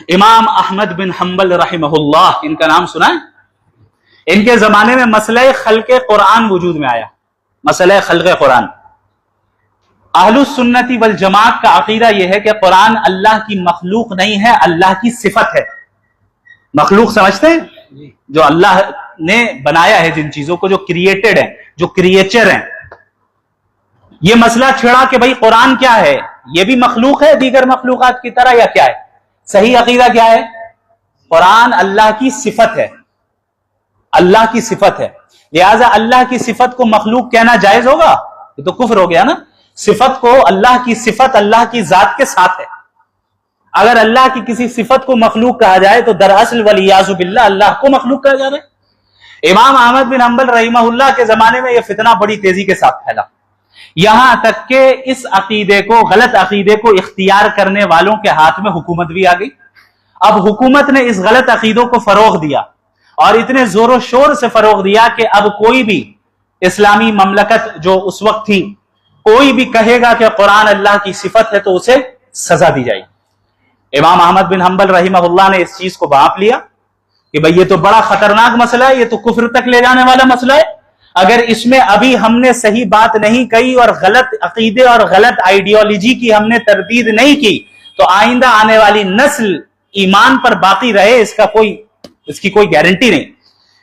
امام احمد بن حنبل رحمہ اللہ، ان کا نام سنا ہے؟ ان کے زمانے میں مسئلہ خلق قرآن وجود میں آیا، مسئلہ خلق قرآن۔ اہل السنت والجماعت کا عقیدہ یہ ہے کہ قرآن اللہ کی مخلوق نہیں ہے، اللہ کی صفت ہے۔ مخلوق سمجھتے ہیں؟ جو اللہ نے بنایا ہے، جن چیزوں کو، جو کریٹڈ ہیں، جو کریچر ہیں۔ یہ مسئلہ چھڑا کہ بھئی قرآن کیا ہے؟ یہ بھی مخلوق ہے دیگر مخلوقات کی طرح یا کیا ہے؟ صحیح عقیدہ کیا ہے؟ قرآن اللہ کی صفت ہے، اللہ کی صفت ہے، لہذا اللہ کی صفت کو مخلوق کہنا جائز ہوگا؟ یہ تو کفر ہو گیا نا۔ صفت کو، اللہ کی صفت اللہ کی ذات کے ساتھ ہے۔ اگر اللہ کی کسی صفت کو مخلوق کہا جائے تو دراصل والعیاذ باللہ اللہ کو مخلوق کہا جا رہا ہے۔ امام احمد بن حنبل رحمہ اللہ کے زمانے میں یہ فتنہ بڑی تیزی کے ساتھ پھیلا، یہاں تک کہ اس عقیدے کو، غلط عقیدے کو اختیار کرنے والوں کے ہاتھ میں حکومت بھی آ گئی۔ اب حکومت نے اس غلط عقیدوں کو فروغ دیا، اور اتنے زور و شور سے فروغ دیا کہ اب کوئی بھی اسلامی مملکت جو اس وقت تھی، کوئی بھی کہے گا کہ قرآن اللہ کی صفت ہے تو اسے سزا دی جائے گی۔ امام احمد بن حنبل رحمہ اللہ نے اس چیز کو بھانپ لیا کہ بھئی یہ تو بڑا خطرناک مسئلہ ہے، یہ تو کفر تک لے جانے والا مسئلہ ہے۔ اگر اس میں ابھی ہم نے صحیح بات نہیں کہی اور غلط عقیدے اور غلط آئیڈیالوجی کی ہم نے تردید نہیں کی تو آئندہ آنے والی نسل ایمان پر باقی رہے، اس کی کوئی گارنٹی نہیں۔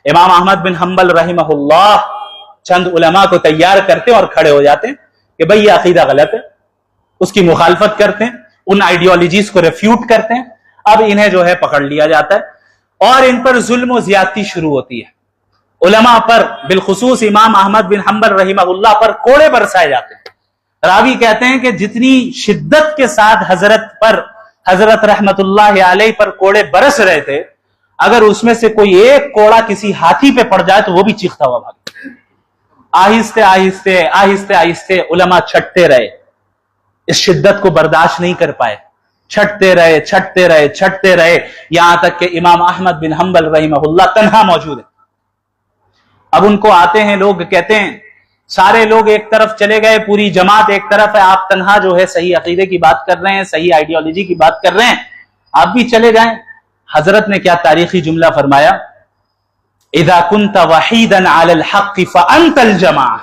امام احمد بن حنبل رحمہ اللہ چند علماء کو تیار کرتے اور کھڑے ہو جاتے ہیں کہ بھئی یہ عقیدہ غلط ہے، اس کی مخالفت کرتے ہیں، ان آئیڈیالوجیز کو ریفیوٹ کرتے ہیں۔ اب انہیں جو ہے پکڑ لیا جاتا ہے اور ان پر ظلم و زیادتی شروع ہوتی ہے۔ علماء پر، بالخصوص امام احمد بن حنبل رحمہ اللہ پر کوڑے برسائے جاتے ہیں۔ راوی کہتے ہیں کہ جتنی شدت کے ساتھ حضرت رحمت اللہ علیہ پر کوڑے برس رہے تھے، اگر اس میں سے کوئی ایک کوڑا کسی ہاتھی پہ پڑ جائے تو وہ بھی چیختا ہوا بھاگے۔ آہستہ آہستہ آہستہ آہستہ علماء چھٹتے رہے، اس شدت کو برداشت نہیں کر پائے، چھٹتے رہے چھٹتے رہے چھٹتے رہے، یہاں تک کہ امام احمد بن حنبل رحمہ اللہ تنہا موجود ہے۔ اب ان کو آتے ہیں لوگ، کہتے ہیں سارے لوگ ایک طرف چلے گئے، پوری جماعت ایک طرف ہے، آپ تنہا جو ہے صحیح عقیدے کی بات کر رہے ہیں، صحیح آئیڈیالوجی کی بات کر رہے ہیں، آپ بھی چلے جائیں۔ حضرت نے کیا تاریخی جملہ فرمایا؟ اذا كنت وحيدا على الحق فانت الجماعہ،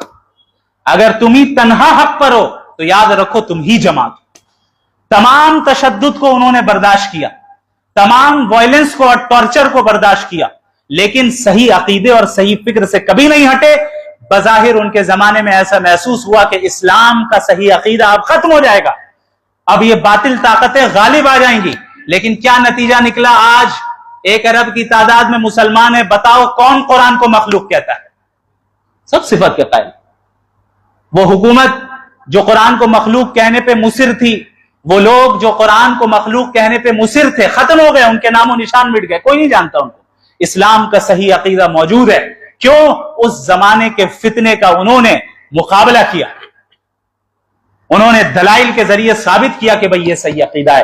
اگر تم ہی تنہا حق پر ہو تو یاد رکھو تم ہی جماعت۔ تمام تشدد کو انہوں نے برداشت کیا، تمام وائلنس کو اور ٹارچر کو برداشت کیا، لیکن صحیح عقیدے اور صحیح فکر سے کبھی نہیں ہٹے۔ بظاہر ان کے زمانے میں ایسا محسوس ہوا کہ اسلام کا صحیح عقیدہ اب ختم ہو جائے گا، اب یہ باطل طاقتیں غالب آ جائیں گی، لیکن کیا نتیجہ نکلا؟ آج 1 ارب کی تعداد میں مسلمان ہیں، بتاؤ کون قرآن کو مخلوق کہتا ہے؟ سب صفت کے قائل۔ وہ حکومت جو قرآن کو مخلوق کہنے پہ مصر تھی، وہ لوگ جو قرآن کو مخلوق کہنے پہ مصر تھے، ختم ہو گئے، ان کے نام و نشان مٹ گئے، کوئی نہیں جانتا ان کو۔ اسلام کا صحیح عقیدہ موجود ہے، کیوں؟ اس زمانے کے فتنے کا انہوں نے مقابلہ کیا، انہوں نے دلائل کے ذریعے ثابت کیا کہ بھئی یہ صحیح عقیدہ ہے۔